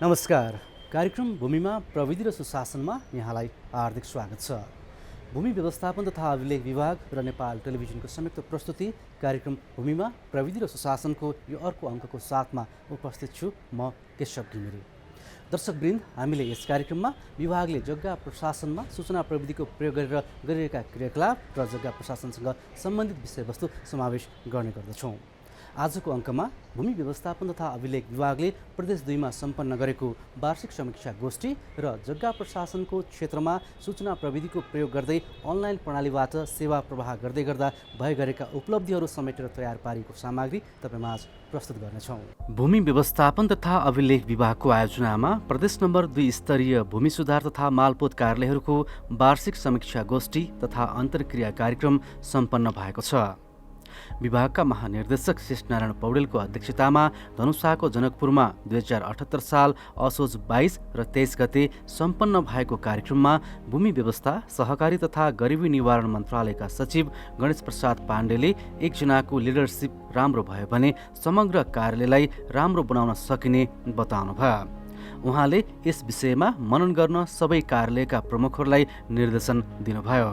नमस्कार। कार्यक्रम भूमिमा प्रविधि र सुशासनमा यहाँलाई हार्दिक स्वागत छ। भूमि व्यवस्थापन तथा अभिलेख विभाग र नेपाल टेलिभिजनको संयुक्त प्रस्तुति कार्यक्रम भूमिमा प्रविधि र सुशासनको यो अर्को अङ्कको साथमा उपस्थित छु म केशव घिमिरे। दर्शकवृन्द, हामीले यस कार्यक्रममा विभागले जग्गा प्रशासनमा सूचना प्रविधिको प्रयोग गरेर गरिरहेका क्रियाकलाप र जग्गा प्रशासनसँग सम्बन्धित विषयवस्तु समावेश गर्ने गर्दछौँ। आजको अङ्कमा भूमि व्यवस्थापन तथा अभिलेख विभागले प्रदेश 2 मा सम्पन्न गरेको वार्षिक समीक्षा गोष्ठी र जग्गा प्रशासनको क्षेत्रमा सूचना प्रविधिको प्रयोग गर्दै अनलाइन प्रणालीबाट सेवा प्रवाह गर्दै गर्दा भए गरेका उपलब्धिहरू समेटेर तयार पारिएको सामग्री तपाईमाझ प्रस्तुत गर्नेछौँ। भूमि व्यवस्थापन तथा अभिलेख विभागको आयोजनामा प्रदेश नम्बर 2 स्तरीय भूमि सुधार तथा मालपोत कार्यालयहरूको वार्षिक समीक्षा गोष्ठी तथा अन्तर्क्रिया कार्यक्रम सम्पन्न भएको छ। विभागका महानिर्देशक शेषनारायण पौडेलको अध्यक्षतामा धनुषाको जनकपुरमा 2078 साल असोज 22 र 23 गते सम्पन्न भएको कार्यक्रममा भूमि व्यवस्था, सहकारी तथा गरिबी निवारण मन्त्रालयका सचिव गणेश प्रसाद पाण्डेले एकजनाको लिडरसिप राम्रो भयो भने समग्र कार्यालयलाई राम्रो बनाउन सकिने बताउनुभयो। उहाँले यस विषयमा मनन गर्न सबै कार्यालयका प्रमुखहरूलाई निर्देशन दिनुभयो।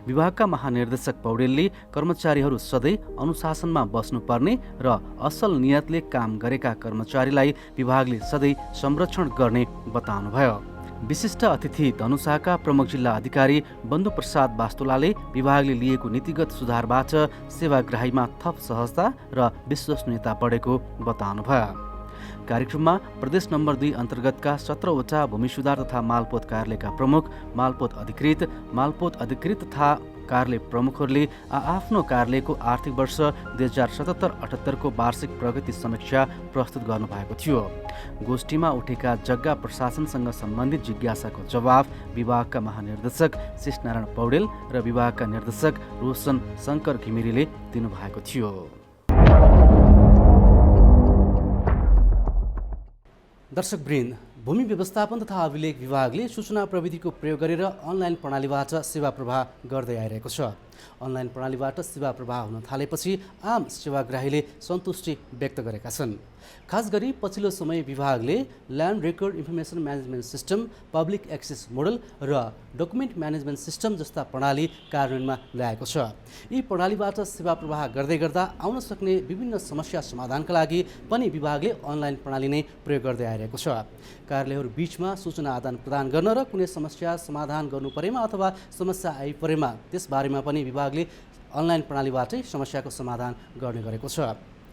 विभागका महानिर्देशक पौडेलले कर्मचारीहरू सधैँ अनुशासनमा बस्नुपर्ने र असल नियतले काम गरेका कर्मचारीलाई विभागले सधैँ संरक्षण गर्ने बताउनुभयो। विशिष्ट अतिथि धनुषाका प्रमुख जिल्ला अधिकारी बन्धु प्रसाद वास्तुलाले विभागले लिएको नीतिगत सुधारबाट सेवाग्राहीमा थप सहजता र विश्वसनीयता बढेको बताउनुभयो। कार्यक्रममा प्रदेश नम्बर 2 अन्तर्गतका 17 वटा भूमि सुधार तथा मालपोत कार्यालयका प्रमुख, मालपोत अधिकृत तथा कार्यालय प्रमुखहरूले आफ्नो कार्यालयको आर्थिक वर्ष 2077-78 को वार्षिक प्रगति समीक्षा प्रस्तुत गर्नुभएको थियो। गोष्ठीमा उठेका जग्गा प्रशासनसँग सम्बन्धित जिज्ञासाको जवाफ विभागका महानिर्देशक शेषनारायण पौडेल र विभागका निर्देशक रोशन शङ्कर घिमिरेले दिनुभएको थियो। दर्शकवृन्द, भूमि व्यवस्थापन तथा अभिलेख विभागले सूचना प्रविधिको प्रयोग गरेर अनलाइन प्रणालीबाट सेवा प्रवाह गर्दै आइरहेको छ। अनलाइन प्रणालीबाट सेवा प्रवाह हुन थालेपछि आम सेवाग्राहीले सन्तुष्टि व्यक्त गरेका छन्। खास गरी पछिल्लो समय विभागले land record information management system, public access model र डकुमेन्ट म्यानेजमेन्ट सिस्टम जस्ता प्रणाली कार्यान्वयनमा ल्याएको छ। यी प्रणालीबाट सेवा प्रवाह गर्दै गर्दा आउन सक्ने विभिन्न समस्या समाधानका लागि पनि विभागले अनलाइन प्रणाली नै प्रयोग गर्दै आइरहेको छ। कार्यालयहरू बीचमा सूचना आदान प्रदान गर्न र कुनै समस्या समाधान गर्नु परेमा अथवा समस्या आइपरेमा त्यसबारेमा पनि विभागले अनलाइन प्रणालीबाटै समस्याको समाधान गर्ने गरेको छ।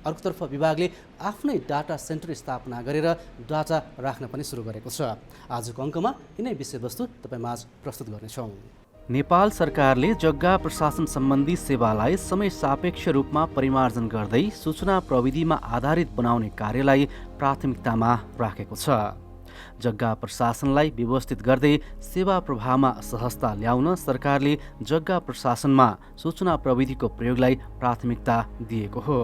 अर्कोतर्फ विभागले आफ्नै डाटा सेन्टर स्थापना गरेर डाटा राख्न पनि सुरु गरेको छ। आजको अङ्कमा यिनै विषयवस्तु तपाईमाझ प्रस्तुत गर्नेछौँ। नेपाल सरकारले जग्गा प्रशासन सम्बन्धी सेवालाई समय सापेक्ष रूपमा परिमार्जन गर्दै सूचना प्रविधिमा आधारित बनाउने कार्यलाई प्राथमिकतामा राखेको छ। जग्गा प्रशासनलाई व्यवस्थित गर्दै सेवा प्रवाहमा सहजता ल्याउन सरकारले जग्गा प्रशासनमा सूचना प्रविधिको प्रयोगलाई प्राथमिकता दिएको हो।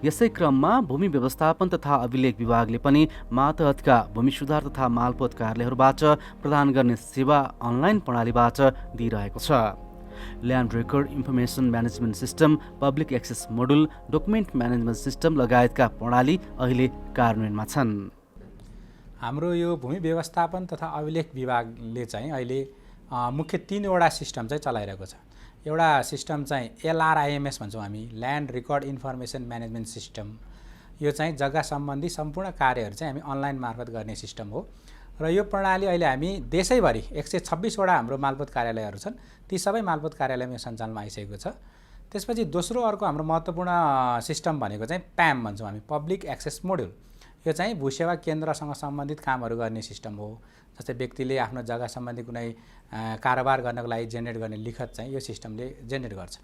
यसै क्रममा भूमि व्यवस्थापन तथा अभिलेख विभागले पनि मातहतका भूमि सुधार तथा मालपोत कार्यालयहरूबाट प्रदान गर्ने सेवा अनलाइन प्रणालीबाट दिइरहेको छ। Land record information management system, public access module, document management system लगायतका प्रणाली अहिले कार्यान्वयनमा छन्। हाम्रो यो भूमि व्यवस्थापन तथा अभिलेख विभागले चाहिँ अहिले मुख्य 3 वटा सिस्टम चाहिँ चलाइरहेको छ। एउटा सिस्टम चाहिँ LRIMS भन्छौँ हामी, land record information management system. यो चाहिँ जग्गा सम्बन्धी सम्पूर्ण कार्यहरू चाहिँ हामी अनलाइन मार्फत गर्ने सिस्टम हो र यो प्रणाली अहिले हामी देशैभरि 126 वटा हाम्रो मालपोत कार्यालयहरू छन्, ती सबै मालपोत कार्यालयमा सञ्चालनमा आइसकेको छ। त्यसपछि दोस्रो अर्को हाम्रो महत्त्वपूर्ण सिस्टम भनेको चाहिँ PAM भन्छौँ हामी, पब्लिक एक्सेस मोड्युल। यो चाहिँ भूसेवा केन्द्रसँग सम्बन्धित कामहरू गर्ने सिस्टम हो। जस्तै व्यक्तिले आफ्नो जग्गा सम्बन्धी कुनै कारोबार गर्नको लागि जेनेरेट गर्ने लिखत चाहिँ यो सिस्टमले जेनेरेट गर्छ।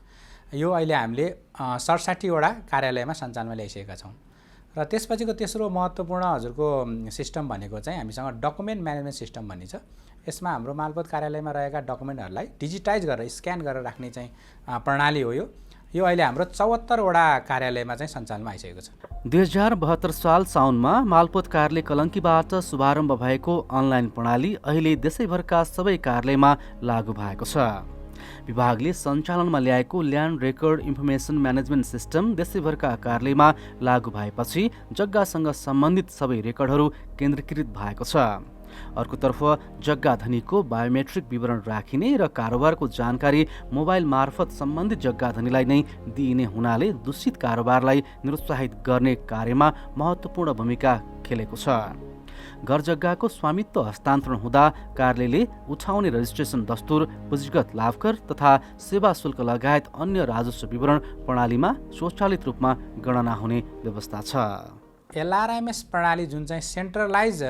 यो अहिले हामीले 67 वटा कार्यालयमा सञ्चालनमा ल्याइसकेका छौँ। र त्यसपछिको तेस्रो महत्त्वपूर्ण हजुरको सिस्टम भनेको चाहिँ हामीसँग डकुमेन्ट म्यानेजमेन्ट सिस्टम भन्ने छ। यसमा हाम्रो मालपोत कार्यालयमा रहेका डकुमेन्टहरूलाई डिजिटाइज गरेर स्क्यान गरेर राख्ने चाहिँ प्रणाली हो। यो अहिले हाम्रो 74 वटा कार्यालयमा चाहिँ सञ्चालनमा आइसकेको छ। 2072 साल साउनमा मालपोत कार्यालय कलङ्कीबाट शुभारम्भ भएको अनलाइन प्रणाली अहिले देशैभरका सबै कार्यालयमा लागू भएको छ। विभागले सञ्चालनमा ल्याएको land record information management system देशैभरका कार्यालयमा लागू भएपछि जग्गासँग सम्बन्धित सबै रेकर्डहरू केन्द्रीकृत भएको छ। अर्कोतर्फ जग्गा धनीको बायोमेट्रिक विवरण राखिने र कारोबारको जानकारी मोबाइल मार्फत सम्बन्धित जग्गा धनीलाई नै दिइने हुनाले दूषित कारोबारलाई निरुत्साहित गर्ने कार्यमा महत्त्वपूर्ण भूमिका खेलेको छ। घर जग्गाको स्वामित्व हस्तान्तरण हुँदा कार्यालयले उठाउने रजिस्ट्रेसन दस्तुर, पुँजीगत लाभकर तथा सेवा शुल्क लगायत अन्य राजस्व विवरण प्रणालीमा स्वचालित रूपमा गणना हुने व्यवस्था छ। LRMS प्रणाली जुन चाहिँ सेन्ट्रलाइज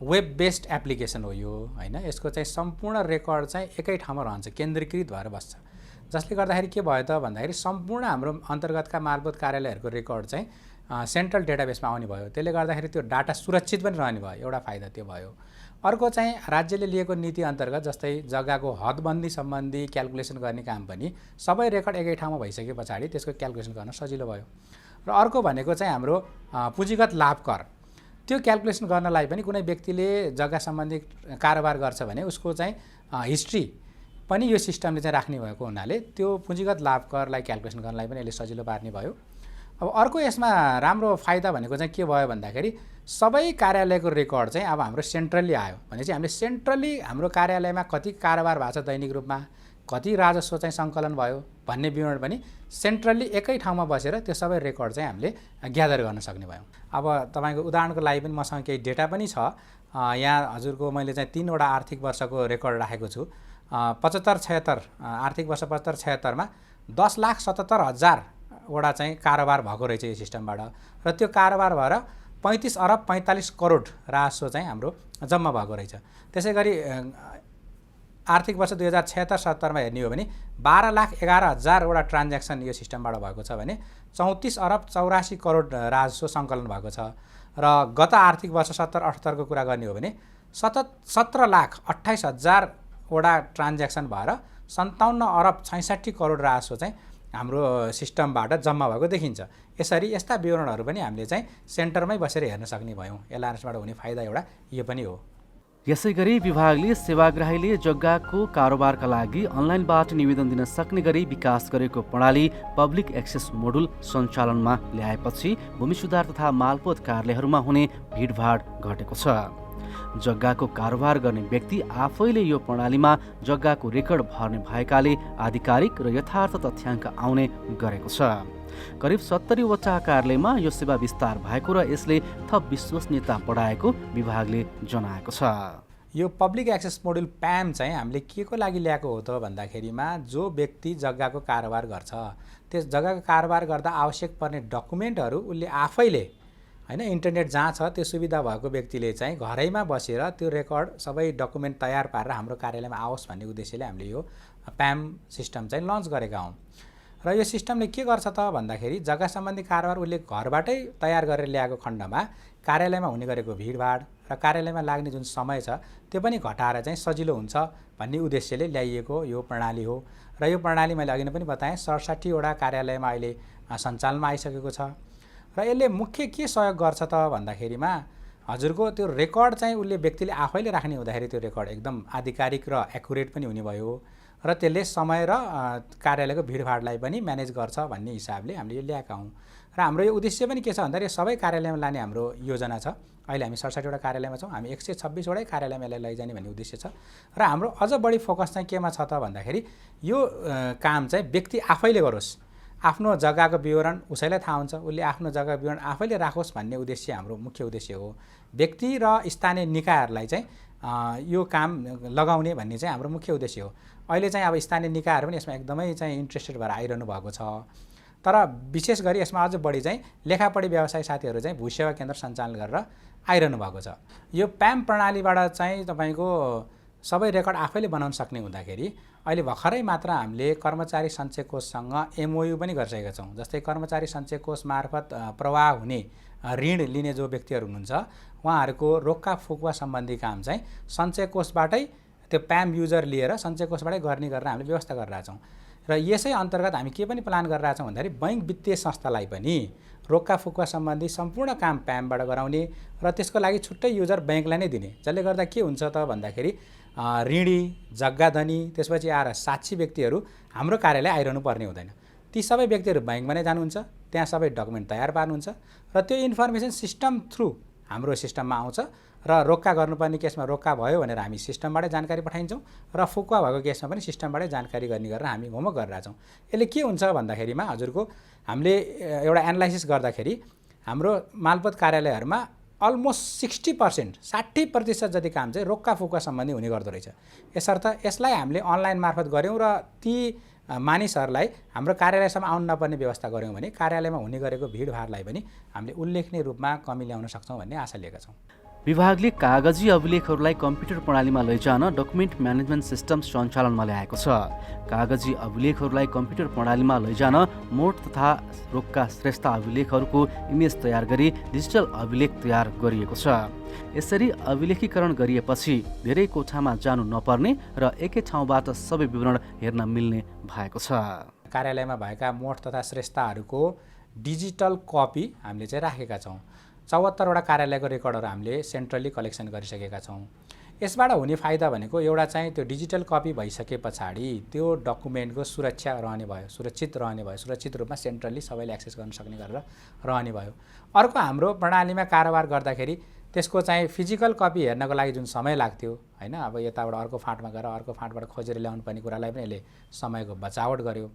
वेब बेस्ड एप्लिकेसन हो यो हैन, यसको चाहिँ सम्पूर्ण रेकर्ड चाहिँ एकै ठाउँमा रहन्छ, केन्द्रीकृत भएर बस्छ। जसले गर्दाखेरि के भयो त भन्दाखेरि सम्पूर्ण हाम्रो अन्तर्गतका मालपोत कार्यालयहरूको रेकर्ड चाहिँ सेन्ट्रल डेटाबेसमा आउने भयो। त्यसले गर्दाखेरि त्यो डाटा सुरक्षित पनि रहने भयो, एउटा फाइदा त्यो भयो। अर्को चाहिँ राज्यले लिएको नीति अन्तर्गत जस्तै जग्गाको हदबन्दी सम्बन्धी क्याल्कुलेसन गर्ने काम पनि सबै रेकर्ड एकै ठाउँमा भइसके पछाडि त्यसको क्याल्कुलेसन गर्न सजिलो भयो। र अर्को भनेको चाहिँ हाम्रो पुँजीगत लाभ कर, त्यो क्याल्कुलेसन गर्नलाई पनि कुनै व्यक्तिले जग्गा सम्बन्धी कारोबार गर्छ भने उसको चाहिँ हिस्ट्री पनि यो सिस्टमले चाहिँ राख्ने भएको हुनाले त्यो पुँजीगत लाभ करलाई क्याल्कुलेसन गर्नलाई पनि यसले सजिलो पार्ने भयो। अब अर्को यसमा राम्रो फाइदा भनेको चाहिँ के भयो भन्दाखेरि सबै कार्यालयको रेकर्ड चाहिँ अब हाम्रो सेन्ट्रली आयो भने चाहिँ हामीले सेन्ट्रली हाम्रो कार्यालयमा कति कारोबार भएको छ दैनिक रूपमा, कति राजस्व चाहिँ सङ्कलन भयो भन्ने विवरण पनि सेन्ट्रली एकै ठाउँमा बसेर त्यो सबै रेकर्ड चाहिँ हामीले ग्यादर गर्न सक्ने भयौँ। अब तपाईँको उदाहरणको लागि पनि मसँग केही डेटा पनि छ। यहाँ हजुरको मैले चाहिँ 3 वटा आर्थिक वर्षको रेकर्ड राखेको छु। 75-76 आर्थिक वर्ष 75-76मा 10,77,000 वटा चाहिँ कारोबार भएको रहेछ यो सिस्टमबाट, र त्यो कारोबार भएर 35 अरब 45 करोड राजस्व चाहिँ हाम्रो जम्मा भएको रहेछ। त्यसै गरी आर्थिक वर्ष 2076-77मा हेर्ने हो भने 12,11,000 वटा ट्रान्ज्याक्सन यो सिस्टमबाट भएको छ भने 34 अरब 84 करोड राजस्व सङ्कलन भएको छ। र गत आर्थिक वर्ष 70-78 को कुरा गर्ने हो भने 17,28,000 वटा ट्रान्ज्याक्सन भएर 57 अरब 66 करोड राजस्व चाहिँ हाम्रो सिस्टमबाट जम्मा भएको देखिन्छ। यसरी यस्ता विवरणहरू पनि हामीले चाहिँ सेन्टरमै बसेर हेर्न सक्ने भयौँ। LRMSबाट हुने फाइदा एउटा यो पनि हो। यसैगरी विभागले सेवाग्राहीले जग्गाको कारोबारका लागि अनलाइनबाट निवेदन दिन सक्ने गरी विकास गरेको प्रणाली पब्लिक एक्सेस मोडुल सञ्चालनमा ल्याएपछि भूमि सुधार तथा मालपोत कार्यालयहरूमा हुने भिडभाड घटेको छ। जग्गाको कारोबार गर्ने व्यक्ति आफैले यो प्रणालीमा जग्गाको रेकर्ड भर्ने भएकाले आधिकारिक र यथार्थ तथ्याङ्क आउने गरेको छ। करिब 70 वटा कार्यालयमा यो सेवा विस्तार भएको र यसले थप विश्वसनीयता बढाएको विभागले जनाएको छ। यो पब्लिक एक्सेस मोडुल प्याम चाहिँ हामीले के को लागि ल्याएको हो त भन्दाखेरिमा जो व्यक्ति जग्गाको कारोबार गर्छ त्यस जग्गाको कारोबार गर्दा आवश्यक पर्ने डकुमेन्टहरू उसले आफैले हैन इन्टरनेट जहाँ छ त्यो सुविधा भएको व्यक्तिले चाहिँ घरैमा बसेर त्यो रेकर्ड सबै डकुमेन्ट तयार पारेर हाम्रो कार्यालयमा आओस् भन्ने उद्देश्यले हामीले यो प्याम सिस्टम चाहिँ लन्च गरेका हौँ। र यो सिस्टमले के गर्छ त भन्दाखेरि जग्गा सम्बन्धी कारोबार उसले घरबाटै तयार गरेर ल्याएको खण्डमा कार्यालयमा हुने गरेको भिडभाड र कार्यालयमा लाग्ने जुन समय छ त्यो पनि घटाएर चाहिँ सजिलो हुन्छ भन्ने उद्देश्यले ल्याइएको यो प्रणाली हो। र यो प्रणाली मैले अघि नै पनि बताएँ 67 वटा कार्यालयमा अहिले सञ्चालनमा आइसकेको छ। र यसले मुख्य के सहयोग गर्छ त भन्दाखेरिमा हजुरको त्यो रेकर्ड चाहिँ उसले व्यक्तिले आफैले राख्ने हुँदाखेरि त्यो रेकर्ड एकदम आधिकारिक र एकुरेट पनि हुने भयो र त्यसले समय र कार्यालयको भिडभाडलाई पनि म्यानेज गर्छ भन्ने हिसाबले हामीले यो ल्याएका हौँ। र हाम्रो यो उद्देश्य पनि के छ भन्दाखेरि सबै कार्यालयमा लाने हाम्रो योजना छ। अहिले हामी 67 वटा कार्यालयमा छौँ, हामी 126 वटै कार्यालयमा यसलाई लैजाने भन्ने उद्देश्य छ। र हाम्रो अझ बढी फोकस चाहिँ केमा छ त भन्दाखेरि यो काम चाहिँ व्यक्ति आफैले गरोस्, आफ्नो जग्गाको विवरण उसैलाई थाहा हुन्छ, उसले आफ्नो जग्गाको विवरण आफैले राखोस् भन्ने उद्देश्य हाम्रो मुख्य उद्देश्य हो। व्यक्ति र स्थानीय निकायहरूलाई चाहिँ यो काम लगाउने भन्ने चाहिँ हाम्रो मुख्य उद्देश्य हो। अहिले चाहिँ अब स्थानीय निकायहरू पनि यसमा एकदमै चाहिँ इन्ट्रेस्टेड भएर आइरहनु भएको छ। तर विशेष गरी यसमा अझ बढी चाहिँ लेखापढी व्यवसाय साथीहरू चाहिँ भूसेवा केन्द्र सञ्चालन गरेर आइरहनु भएको छ। यो प्याम प्रणालीबाट चाहिँ तपाईँको सबै रेकर्ड आफैले बनाउन सक्ने हुँदाखेरि अहिले भर्खरै मात्र हामीले कर्मचारी सञ्चय कोषसँग MOU पनि गरिसकेका छौँ। जस्तै कर्मचारी सञ्चय कोष मार्फत प्रवाह हुने ऋण लिने जो व्यक्तिहरू हुनुहुन्छ उहाँहरूको रोक्का फुकुवा सम्बन्धी काम चाहिँ सञ्चय कोषबाटै त्यो प्याम युजर लिएर सञ्चय कोषबाटै गर्ने गरेर हामीले व्यवस्था गरिरहेका छौँ। र यसै अन्तर्गत हामी के पनि प्लान गरिरहेका छौँ भन्दाखेरि बैंक वित्तीय संस्थालाई पनि रोक्का फुकुवा सम्बन्धी सम्पूर्ण काम प्यामबाट गराउने र त्यसको लागि छुट्टै युजर बैंकलाई नै दिने, जसले गर्दा के हुन्छ त भन्दाखेरि ऋणी, जग्गाधनी, त्यसपछि आएर साक्षी व्यक्तिहरू हाम्रो कार्यालय आइरहनु पर्ने हुँदैन। ती सबै व्यक्तिहरू ब्याङ्कमा नै जानुहुन्छ, त्यहाँ सबै डकुमेन्ट तयार पार्नुहुन्छ र त्यो इन्फर्मेसन सिस्टम थ्रु हाम्रो सिस्टममा आउँछ र रोक्का गर्नुपर्ने केसमा रोक्का भयो भनेर हामी सिस्टमबाटै जानकारी पठाइन्छौँ र फुक्का भएको केसमा पनि सिस्टमबाटै जानकारी गर्ने गरेर हामी होमवर्क गरिरहेछौँ। यसले के हुन्छ भन्दाखेरिमा हजुरको हामीले एउटा एनालाइसिस गर्दाखेरि हाम्रो मालपोत कार्यालयहरूमा अलमोस्ट 60% जति काम चाहिँ रोक्का फुक्का सम्बन्धी हुने गर्दो रहेछ। यसर्थ यसलाई हामीले अनलाइन मार्फत गऱ्यौँ र ती मानिसहरूलाई हाम्रो कार्यालयसम्म आउनु नपर्ने व्यवस्था गऱ्यौँ भने कार्यालयमा हुने गरेको भिडभाडलाई पनि हामीले उल्लेखनीय रूपमा कमी ल्याउन सक्छौँ भन्ने आशा लिएका छौँ। विभागले कागजी अभिलेखहरूलाई कम्प्युटर प्रणालीमा लैजान डकुमेन्ट म्यानेजमेन्ट सिस्टम सञ्चालनमा ल्याएको छ। कागजी अभिलेखहरूलाई कम्प्युटर प्रणालीमा लैजान मोड तथा रोक्का श्रेष्ठ अभिलेखहरूको इमेज तयार गरी डिजिटल अभिलेख तयार गरिएको छ। यसरी अभिलेखीकरण गरिएपछि धेरै कोठामा जानु नपर्ने र एकै ठाउँबाट सबै विवरण हेर्न मिल्ने भएको छ। कार्यालयमा भएका मोड तथा श्रेष्ठहरूको डिजिटल कपी हामीले चाहिँ राखेका छौँ। 74वटा कार्यालयको रेकर्डहरू हामीले सेन्ट्रली कलेक्सन गरिसकेका छौँ। यसबाट हुने फाइदा भनेको एउटा चाहिँ त्यो डिजिटल कपी भइसके पछाडि त्यो डकुमेन्टको सुरक्षा रहने भयो, सुरक्षित रहने भयो, सुरक्षित रूपमा सेन्ट्रली सबैले एक्सेस गर्न सक्ने गरेर रहने भयो। अर्को हाम्रो प्रणालीमा कारोबार गर्दाखेरि त्यसको चाहिँ फिजिकल कपी हेर्नको लागि जुन समय लाग्थ्यो हैन, अब यताबाट अर्को फाँटमा गएर अर्को फाँटबाट खोजेर ल्याउनु पर्ने कुरालाई पनि यसले समयको बचावट गर्यो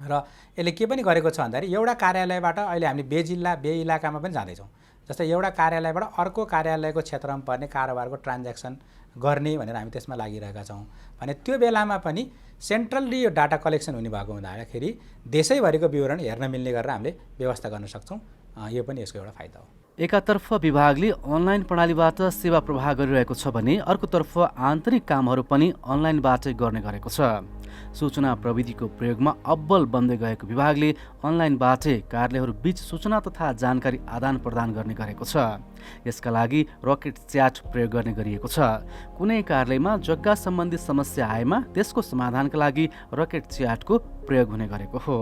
र यसले के पनि गरेको छ भन्दाखेरि एउटा कार्यालयबाट अहिले हामी बे इलाकामा पनि जाँदैछौँ। जस्तै एउटा कार्यालयबाट अर्को कार्यालयको क्षेत्रमा पर्ने कारोबारको ट्रान्ज्याक्सन गर्ने भनेर हामी त्यसमा लागिरहेका छौँ भने त्यो बेलामा पनि सेन्ट्रली यो डाटा कलेक्सन हुने भएको हुँदाखेरि देशैभरिको विवरण हेर्न मिल्ने गरेर हामीले व्यवस्था गर्न सक्छौँ। यो पनि यसको एउटा फाइदा हो। एकातर्फ विभागले अनलाइन प्रणालीबाट सेवा प्रवाह गरिरहेको छ भने अर्कोतर्फ आन्तरिक कामहरू पनि अनलाइनबाटै गर्ने गरेको छ। सूचना प्रविधिको प्रयोगमा अब्बल बन्दै गएको विभागले अनलाइनबाटै कार्यालयहरू बीच सूचना तथा जानकारी आदान प्रदान गर्ने गरेको छ। यसका लागि रकेट च्याट प्रयोग गर्ने गरिएको छ। कुनै कार्यालयमा जग्गा सम्बन्धी समस्या आएमा त्यसको समाधानका लागि रकेट च्याटको प्रयोग हुने गरेको हो।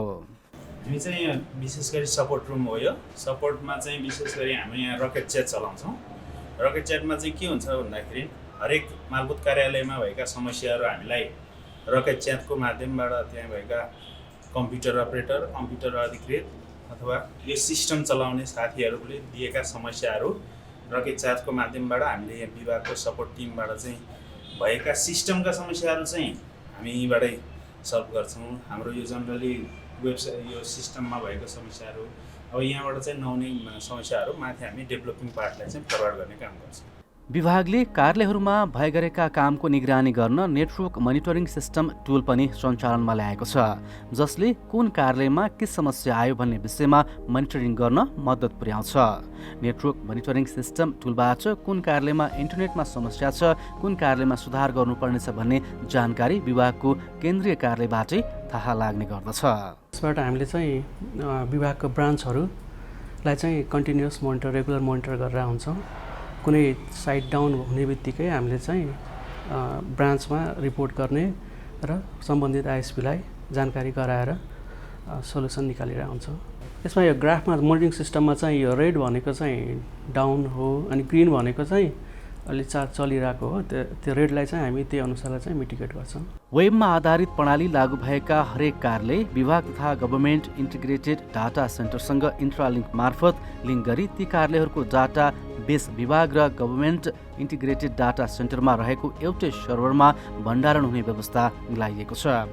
हामी चाहिँ विशेष गरी सपोर्ट रुम हो यो। सपोर्टमा चाहिँ विशेष गरी हामी यहाँ रकेट च्याट चलाउँछौँ। रकेट च्याटमा चाहिँ के हुन्छ भन्दाखेरि हरेक मालपोत कार्यालयमा भएका समस्याहरू हामीलाई रकेट च्याटको माध्यमबाट त्यहाँ भएका कम्प्युटर अपरेटर, कम्प्युटर अधिकृत अथवा यो सिस्टम चलाउने साथीहरूले दिएका समस्याहरू रकेट च्याटको माध्यमबाट हामीले यहाँ विभागको सपोर्ट टिमबाट चाहिँ भएका सिस्टमका समस्याहरू चाहिँ हामी यहीँबाटै सल्भ गर्छौँ। हाम्रो यो जनरली वेबसाइट यो सिस्टममा भएको समस्याहरू अब यहाँबाट चाहिँ नहुने समस्याहरू माथि हामी डेभलपिङ पार्टलाई चाहिँ फरवार्ड गर्ने काम गर्छौँ। विभागले कार्यालयहरूमा भए गरेका कामको निगरानी गर्न नेटवर्क मोनिटरिङ सिस्टम टुल पनि सञ्चालनमा ल्याएको छ, जसले कुन कार्यालयमा के समस्या आयो भन्ने विषयमा मोनिटरिङ गर्न मद्दत पुर्याउँछ। नेटवर्क मोनिटरिङ सिस्टम टुलबाट कुन कार्यालयमा इन्टरनेटमा समस्या छ, कुन कार्यालयमा सुधार गर्नुपर्नेछ भन्ने जानकारी विभागको केन्द्रीय कार्यालयबाटै थाहा लाग्ने गर्दछ। यसबाट हामीले चाहिँ विभागको ब्रान्चहरूलाई चाहिँ कन्टिन्युअस मोनिटर, रेगुलर मोनिटर गरेर हुन्छौँ। कुनै साइट डाउन हुने बित्तिकै हामीले चाहिँ ब्रान्चमा रिपोर्ट गर्ने र सम्बन्धित आइएसपीलाई जानकारी गराएर सोल्युसन निकालेर हुन्छौँ। यसमा यो ग्राफमा मोनिटरिङ सिस्टममा चाहिँ यो रेड भनेको चाहिँ डाउन हो अनि ग्रिन भनेको चाहिँ अलि चार्ज चलिरहेको हो। त्यो रेडलाई चाहिँ हामी त्यही अनुसारलाई चाहिँ मिटिगेट गर्छौँ। वेबमा आधारित प्रणाली लागू भएका हरेक कार्यालय विभाग तथा गभर्मेन्ट इन्टिग्रेटेड डाटा सेन्टरसँग इन्ट्रालिङ्क मार्फत लिङ्क गरी ती कार्यालयहरूको डाटा बेस विभाग र गभर्मेन्ट इन्टिग्रेटेड डाटा सेन्टरमा रहेको एउटै सर्भरमा भण्डारण हुने व्यवस्था मिलाइएको छ।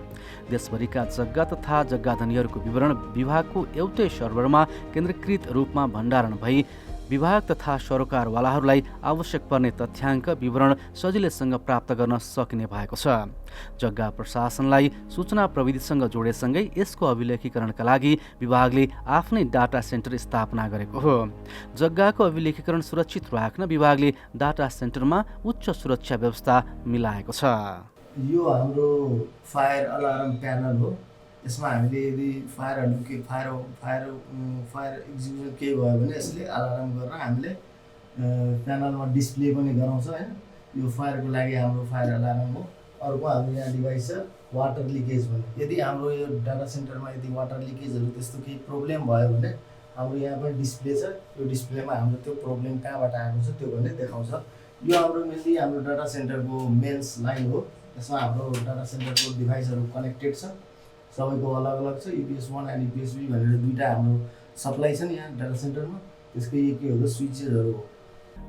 देशभरिका जग्गा तथा जग्गाधनीहरूको विवरण विभागको एउटै सर्भरमा केन्द्रीकृत रूपमा भण्डारण भई विभाग तथा सरोकारवालाहरूलाई आवश्यक पर्ने तथ्याङ्क विवरण सजिलैसँग प्राप्त गर्न सकिने भएको छ। जग्गा प्रशासनलाई सूचना प्रविधिसँग जोडेसँगै यसको अभिलेखीकरणका लागि विभागले आफ्नै डाटा सेन्टर स्थापना गरेको हो। जग्गाको अभिलेखीकरण सुरक्षित राख्न विभागले डाटा सेन्टरमा उच्च सुरक्षा व्यवस्था मिलाएको छ। यो हाम्रो फायर अलार्म प्यानल हो। यसमा हामीले यदि फायरहरू के फायर एक्जिक्युसन केही भयो भने यसले अलार्म गरेर हामीले प्यानलमा डिस्प्ले पनि गराउँछ हैन। यो फायरको लागि हाम्रो फायर अलार्म हो। अर्को हाम्रो यहाँ डिभाइस छ वाटर लिकेज भन्ने। यदि हाम्रो यो डाटा सेन्टरमा यदि वाटर लिकेजहरू त्यस्तो केही प्रब्लम भयो भने हाम्रो यहाँ पनि डिस्प्ले छ। यो डिस्प्लेमा हाम्रो त्यो प्रब्लम कहाँबाट आएको छ त्यो पनि देखाउँछ। यो हाम्रो मेनली हाम्रो डाटा सेन्टरको मेन्स लाइन हो। यसमा हाम्रो डाटा सेन्टरको डिभाइसहरू कनेक्टेड छ, सबैको अलग अलग छ। UPS 1 एन्ड UPS 2 भनेर दुईवटा हाम्रो सप्लाई छ नि यहाँ डाटा सेन्टरमा, त्यसको के हो स्विचेसहरू हो।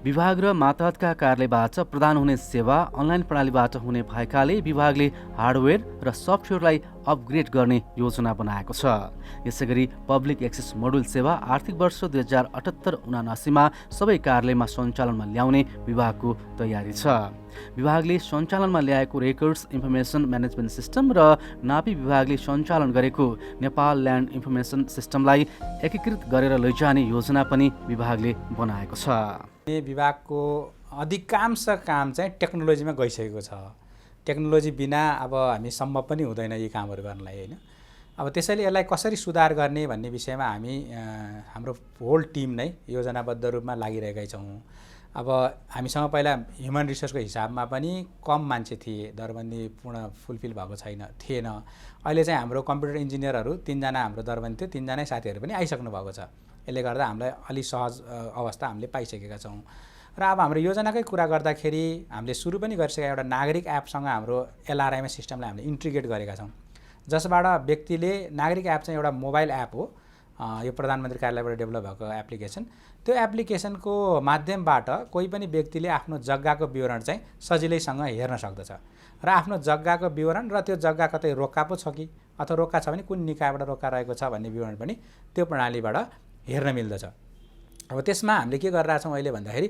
विभाग र मातहतका कार्यालयबाट प्रदान हुने सेवा अनलाइन प्रणालीबाट हुने भएकाले विभागले हार्डवेयर र सफ्टवेयरलाई अपग्रेड गर्ने योजना बनाएको छ। यसैगरी पब्लिक एक्सेस मोडुल सेवा आर्थिक वर्ष 2078-79 सबै कार्यालयमा सञ्चालनमा ल्याउने विभागको तयारी छ। विभागले सञ्चालनमा ल्याएको रेकर्ड्स इन्फर्मेसन म्यानेजमेन्ट सिस्टम र नापी विभागले सञ्चालन गरेको नेपाल ल्यान्ड इन्फर्मेसन सिस्टमलाई एकीकृत गरेर लैजाने योजना पनि विभागले बनाएको छ। विभागको अधिकांश काम चाहिँ टेक्नोलोजीमा गइसकेको छ। टेक्नोलोजी बिना अब हामी सम्भव पनि हुँदैन यी कामहरू गर्नलाई होइन। अब त्यसैले यसलाई कसरी सुधार गर्ने भन्ने विषयमा हामी हाम्रो होल टिम नै योजनाबद्ध रूपमा लागिरहेकै छौँ। अब हामीसँग पहिला ह्युमन रिसोर्सको हिसाबमा पनि कम मान्छे थिए, दरबन्दी पूर्ण फुलफिल भएको थिएन। अहिले चाहिँ हाम्रो कम्प्युटर इन्जिनियरहरू 3 जना हाम्रो दरबन्दी थियो, 3 जना साथीहरू पनि आइसक्नु भएको छ। यसले गर्दा हामीलाई अलि सहज अवस्था हामीले पाइसकेका छौँ। र अब हाम्रो योजनाकै कुरा गर्दाखेरि हामीले सुरु पनि गरिसकेका एउटा नागरिक एपसँग हाम्रो LRIMS सिस्टमलाई हामीले इन्टिग्रेट गरेका छौँ, जसबाट व्यक्तिले नागरिक एप चाहिँ एउटा मोबाइल एप हो, यो प्रधानमन्त्री कार्यालयबाट डेभलप भएको एप्लिकेसन। त्यो एप्लिकेसनको माध्यमबाट कोही पनि व्यक्तिले आफ्नो जग्गाको विवरण चाहिँ सजिलैसँग हेर्न सक्दछ र आफ्नो जग्गाको विवरण र त्यो जग्गा कतै रोक्का पो छ कि अथवा रोक्का छ भने कुन निकायबाट रोक्का रहेको छ भन्ने विवरण पनि त्यो प्रणालीबाट हेर्न मिल्दछ। अब त्यसमा हामीले के गरिरहेछौँ अहिले भन्दाखेरि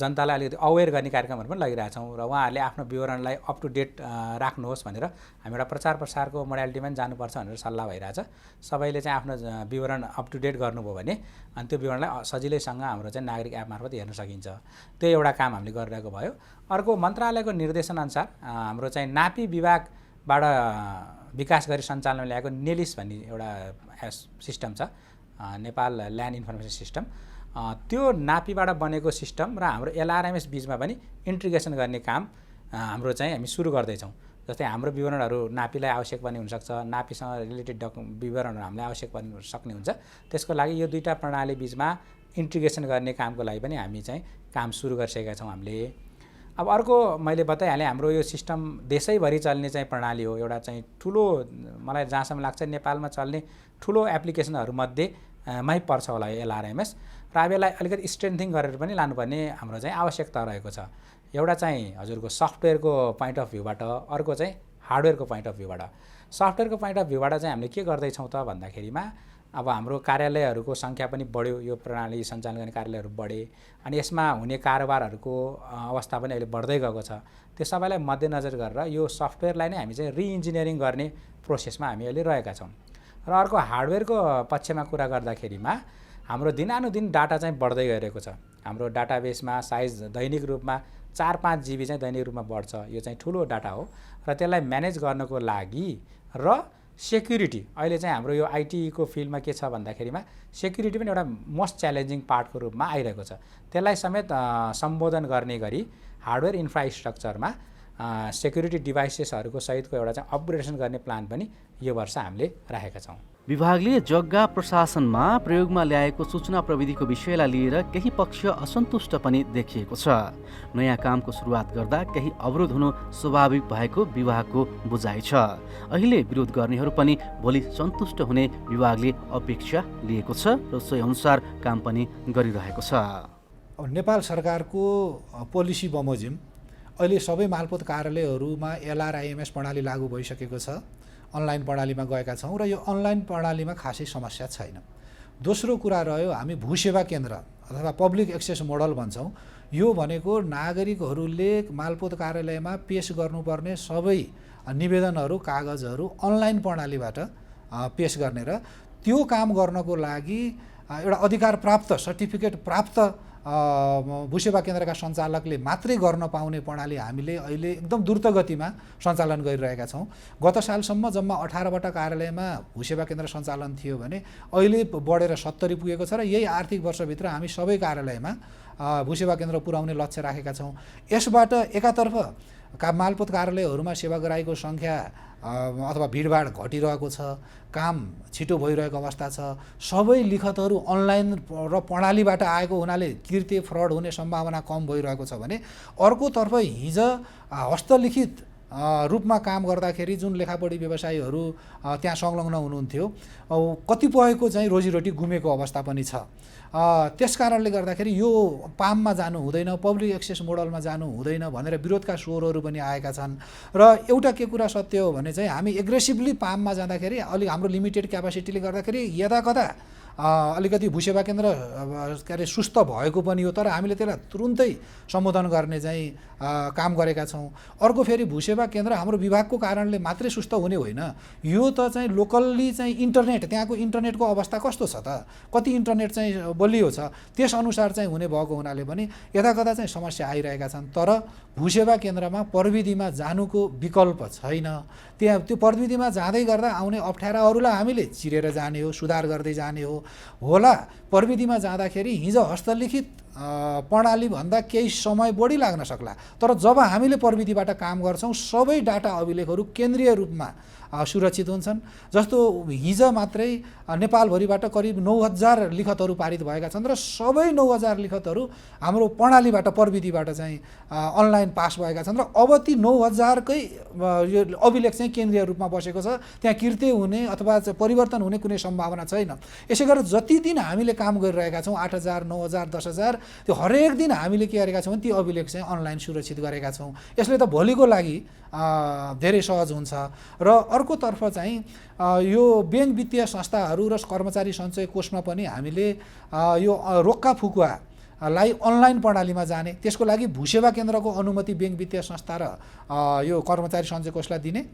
जनतालाई अलिकति अवेर गर्ने कार्यक्रमहरू पनि लगिरहेछौँ र उहाँहरूले आफ्नो विवरणलाई अप टु डेट राख्नुहोस् भनेर हामी एउटा प्रचार प्रसारको मोडालिटीमा पनि जानुपर्छ भनेर सल्लाह भइरहेछ। सबैले चाहिँ आफ्नो विवरण अप टु डेट गर्नुभयो भने अनि त्यो विवरणलाई सजिलैसँग हाम्रो चाहिँ नागरिक एप मार्फत हेर्न सकिन्छ। त्यो एउटा काम हामीले गरिरहेको भयो। अर्को मन्त्रालयको निर्देशनअनुसार हाम्रो चाहिँ नापी विभागबाट विकास गरी सञ्चालनमा ल्याएको नेलिस भन्ने एउटा सिस्टम छ, नेपाल ल्यान्ड इन्फर्मेसन सिस्टम। त्यो नापीबाट बनेको सिस्टम र हाम्रो LRIMS बिचमा पनि इन्टिग्रेसन गर्ने काम हाम्रो चाहिँ हामी सुरु गर्दैछौँ। जस्तै हाम्रो विवरणहरू नापीलाई आवश्यक पर्ने हुनसक्छ, नापीसँग रिलेटेड विवरणहरू हामीलाई आवश्यक पर्न सक्ने हुन्छ। त्यसको लागि यो दुईवटा प्रणाली बिचमा इन्टिग्रेसन गर्ने कामको लागि पनि हामी चाहिँ काम सुरु गरिसकेका छौँ हामीले। अब अर्को मैले बताइहालेँ, हाम्रो यो सिस्टम देशैभरि चल्ने चाहिँ प्रणाली हो। एउटा चाहिँ ठुलो, मलाई जहाँसम्म लाग्छ नेपालमा चल्ने ठुलो एप्लिकेसनहरूमध्ये मै पर्छ होला यो LRIMS। र अब यसलाई अलिकति स्ट्रेन्थिङ गरेर पनि लानुपर्ने हाम्रो चाहिँ आवश्यकता रहेको छ। एउटा चाहिँ हजुरको सफ्टवेयरको पोइन्ट अफ भ्यूबाट, अर्को चाहिँ हार्डवेयरको पोइन्ट अफ भ्यूबाट। सफ्टवेयरको पोइन्ट अफ भ्यूबाट चाहिँ हामीले के गर्दैछौँ त भन्दाखेरिमा अब हाम्रो कार्यालयहरूको सङ्ख्या पनि बढ्यो, यो प्रणाली सञ्चालन गर्ने कार्यालयहरू बढे अनि यसमा हुने कारोबारहरूको अवस्था पनि अहिले बढ्दै गएको छ। त्यो सबैलाई मध्यनजर गरेर यो सफ्टवेयरलाई नै हामी चाहिँ रिइन्जिनियरिङ गर्ने प्रोसेसमा हामी अहिले रहेका छौँ। र अर्को हार्डवेयरको पक्षमा कुरा गर्दाखेरिमा हाम्रो दिनानुदिन डाटा चाहिँ बढ्दै गइरहेको छ। हाम्रो डाटाबेसमा साइज दैनिक रूपमा 4-5 GB चाहिँ दैनिक रूपमा बढ्छ। यो चाहिँ ठुलो डाटा हो र त्यसलाई म्यानेज गर्नको लागि र सेक्युरिटी, अहिले चाहिँ हाम्रो यो आइटीको फिल्डमा के छ भन्दाखेरिमा सेक्युरिटी पनि एउटा मोस्ट च्यालेन्जिङ पार्टको रूपमा आइरहेको छ। त्यसलाई समेत सम्बोधन गर्ने गरी हार्डवेयर इन्फ्रास्ट्रक्चरमा सेक्युरिटी डिभाइसेसहरूको सहितको एउटा चाहिँ अपग्रेडेसन गर्ने प्लान पनि यो वर्ष हामीले राखेका छौँ। विभागले जग्गा प्रशासनमा प्रयोगमा ल्याएको सूचना प्रविधिको विषयलाई लिएर केही पक्ष असन्तुष्ट पनि देखिएको छ। नयाँ कामको सुरुवात गर्दा केही अवरोध हुनु स्वाभाविक भएको विभागको बुझाइ छ। अहिले विरोध गर्नेहरू पनि भोलि सन्तुष्ट हुने विभागले अपेक्षा लिएको छ र सोही अनुसार काम पनि गरिरहेको छ। अब नेपाल सरकारको पोलिसी बमोजिम अहिले सबै मालपोत कार्यालयहरूमा LRIMS प्रणाली लागू भइसकेको छ। अनलाइन प्रणालीमा गएका छौँ र यो अनलाइन प्रणालीमा खासै समस्या छैन। दोस्रो कुरा रह्यो, हामी भूसेवा केन्द्र अथवा पब्लिक एक्सेस मोडल भन्छौँ। यो भनेको नागरिकहरूले मालपोत कार्यालयमा पेश गर्नुपर्ने सबै निवेदनहरू, कागजहरू अनलाइन प्रणालीबाट पेश गर्ने र त्यो काम गर्नको लागि एउटा अधिकार प्राप्त, सर्टिफिकेट प्राप्त भूसेवा केन्द्रका सञ्चालकले मात्रै गर्न पाउने प्रणाली हामीले अहिले एकदम द्रुत गतिमा सञ्चालन गरिरहेका छौँ। गत सालसम्म जम्मा 18वटा कार्यालयमा भूसेवा केन्द्र सञ्चालन थियो भने अहिले बढेर 70 पुगेको छ र यही आर्थिक वर्षभित्र हामी सबै कार्यालयमा भूसेवा केन्द्र पुर्याउने लक्ष्य राखेका छौँ। यसबाट एकातर्फ मालपोत कार्यालयहरूमा सेवाग्राहीको सङ्ख्या अथवा भिडभाड घटिरहेको छ, काम छिटो भइरहेको अवस्था छ, सबै लिखतहरू अनलाइन र प्रणालीबाट आएको हुनाले किर्ते फ्रड हुने सम्भावना कम भइरहेको छ भने अर्कोतर्फ हिजो हस्तलिखित रूपमा काम गर्दाखेरि जुन लेखापढी व्यवसायीहरू त्यहाँ संलग्न हुनुहुन्थ्यो कतिपयको चाहिँ रोजीरोटी गुमेको अवस्था पनि छ। त्यस कारणले गर्दाखेरि यो पाममा जानु हुँदैन, पब्लिक एक्सेस मोडलमा जानु हुँदैन भनेर विरोधका स्वरहरू पनि आएका छन्। र एउटा के कुरा सत्य हो भने चाहिँ हामी एग्रेसिभली पाममा जाँदाखेरि अलिक हाम्रो लिमिटेड क्यापासिटीले गर्दाखेरि यदाकदा अलिकति भूसेवा केन्द्र के अरे सुस्त भएको पनि हो, तर हामीले त्यसलाई तुरुन्तै सम्बोधन गर्ने चाहिँ काम गरेका छौँ। अर्को फेरि भूसेवा केन्द्र हाम्रो विभागको कारणले मात्रै सुस्त हुने होइन, यो त चाहिँ लोकल्ली चाहिँ इन्टरनेट, त्यहाँको इन्टरनेटको अवस्था कस्तो छ त, कति इन्टरनेट चाहिँ बलियो छ, त्यसअनुसार चाहिँ हुने भएको हुनाले पनि यदाकदा चाहिँ समस्या आइरहेका छन्। तर भूसेवा केन्द्रमा प्रविधिमा जानुको विकल्प छैन। त्यहाँ त्यो प्रविधिमा जाँदै गर्दा आउने अप्ठ्याराहरूलाई हामीले चिरेर जाने हो, सुधार गर्दै जाने हो। होला प्रविधिमा जाँदाखेरि हिजो हस्तलिखित प्रणालीभन्दा केही समय बढी लाग्न सक्ला, तर जब हामीले प्रविधिबाट काम गर्छौँ सबै डाटा अभिलेखहरू केन्द्रीय रूपमा सुरक्षित हुन्छन्। जस्तो हिजो मात्रै नेपालभरिबाट करिब 9000 लिखतहरू पारित भएका छन् र सबै 9000 लिखतहरू हाम्रो प्रणालीबाट प्रविधिबाट चाहिँ अनलाइन पास भएका छन् र अब ती 9000कै यो अभिलेख चाहिँ केन्द्रीय रूपमा बसेको छ, त्यहाँ किर्ते हुने अथवा परिवर्तन हुने कुनै सम्भावना छैन। यसै गरेर जति दिन हामीले काम गरिरहेका छौँ 8000 9000 10000 त्यो हरेक दिन हामीले के गरेका छौँ ती अभिलेख चाहिँ अनलाइन सुरक्षित गरेका छौँ। यसले त भोलिको लागि धेरै सहज हुन्छ। र अर्कोतर्फ चाहिँ यो ब्याङ्क वित्तीय संस्थाहरू र कर्मचारी सञ्चय कोषमा पनि हामीले यो रोक्का फुकुवा लाई अनलाइन प्रणालीमा जाने, त्यसको लागि भूसेवा केन्द्रको अनुमति ब्याङ्क वित्तीय संस्था र यो कर्मचारी सञ्चय कोषलाई दिने।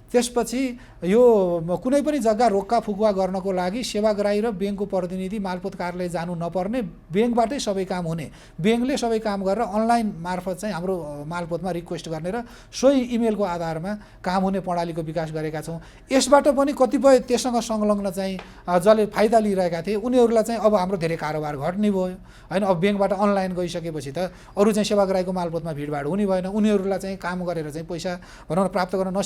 त्यसपछि यो कुनै पनि जग्गा रोक्का फुकुवा गर्नको लागि सेवाग्राही र ब्याङ्कको प्रतिनिधि मालपोत कार्यालय जानु नपर्ने, ब्याङ्कबाटै सबै काम हुने, ब्याङ्कले सबै काम गरेर अनलाइन मार्फत चाहिँ हाम्रो मालपोतमा रिक्वेस्ट गर्ने र सोही इमेलको आधारमा काम हुने प्रणालीको विकास गरेका छौँ। यसबाट पनि कतिपय त्यससँग संलग्न चाहिँ जसले फाइदा लिइरहेका थिए उनीहरूलाई चाहिँ अब हाम्रो धेरै कारोबार घट्ने भयो होइन। अब ब्याङ्कबाट अनलाइन गइसकेपछि त अरू चाहिँ सेवाग्राहीको मालपोतमा भिडभाड हुने भएन, उनीहरूलाई चाहिँ काम गरेर चाहिँ पैसा भनौँ न प्राप्त गर्न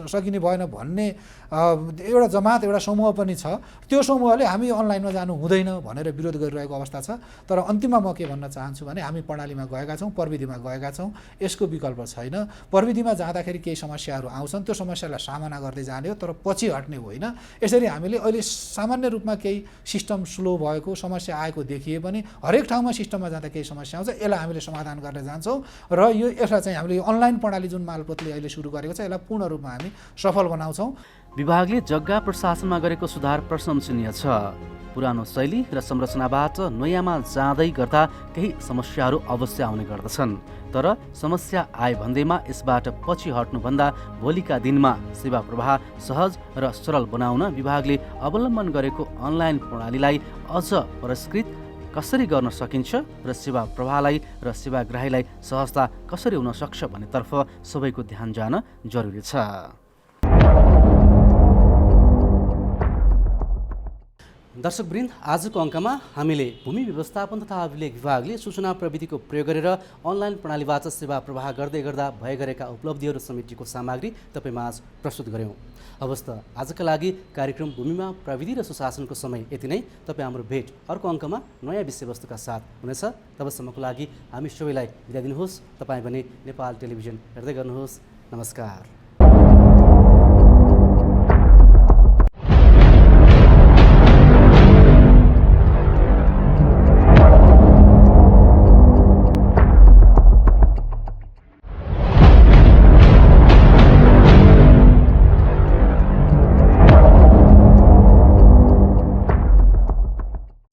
सकिने भएन भन्ने एउटा जमात एउटा समूह पनि छ। त्यो समूहले हामी अनलाइनमा जानु हुँदैन भनेर विरोध गरिरहेको अवस्था छ। तर अन्तिममा म के भन्न चाहन्छु भने हामी प्रणालीमा गएका छौँ, प्रविधिमा गएका छौँ, यसको विकल्प छैन। प्रविधिमा जाँदाखेरि केही समस्याहरू आउँछन्, त्यो समस्यालाई सामना गर्दै जाने हो, तर पछि हट्ने होइन। यसरी हामीले अहिले सामान्य रूपमा केही सिस्टम स्लो भएको समस्या आएको देखिए पनि हरेक ठाउँमा सिस्टममा जाँदा केही समस्या आउँछ, यसलाई हामीले समाधान गर्न जान्छौँ। र यसलाई चाहिँ हामीले अनलाइन प्रणाली जुन मालपोतले अहिले सुरु गरेको छ यसलाई पूर्ण रूपमा हामी सफल बनाउँछौँ। विभागले जग्गा प्रशासनमा गरेको सुधार प्रशंसनीय छ। पुरानो शैली र संरचनाबाट नयाँमा जाँदै गर्दा केही समस्याहरू अवश्य आउने गर्दछन्, तर समस्या आए भन्दैमा यसबाट पछि हट्नुभन्दा भोलिका दिनमा सेवा प्रवाह सहज र सरल बनाउन विभागले अवलम्बन गरेको अनलाइन प्रणालीलाई अझ परिष्कृत कसरी गर्न सकिन्छ र सेवा प्रवाहलाई र सेवाग्राहीलाई सहजता कसरी हुन सक्छ भन्नेतर्फ सबैको ध्यान जान जरुरी छ। दर्शकवृन्द, आजको अङ्कमा हामीले भूमि व्यवस्थापन तथा अभिलेख विभागले सूचना प्रविधिको प्रयोग गरेर अनलाइन प्रणालीबाट सेवा प्रवाह गर्दै गर्दा भए गरेका उपलब्धिहरू समेटिएको सामग्री तपाईँमाझ प्रस्तुत गऱ्यौँ। हवस् त आजका लागि कार्यक्रम भूमिमा प्रविधि र सुशासनको समय यति नै। तपाईँ हाम्रो भेट अर्को अङ्कमा नयाँ विषयवस्तुका साथ हुनेछ। तबसम्मको लागि हामी सबैलाई बिदा दिनुहोस्। तपाईँ भने नेपाल टेलिभिजन हेर्दै गर्नुहोस्। नमस्कार।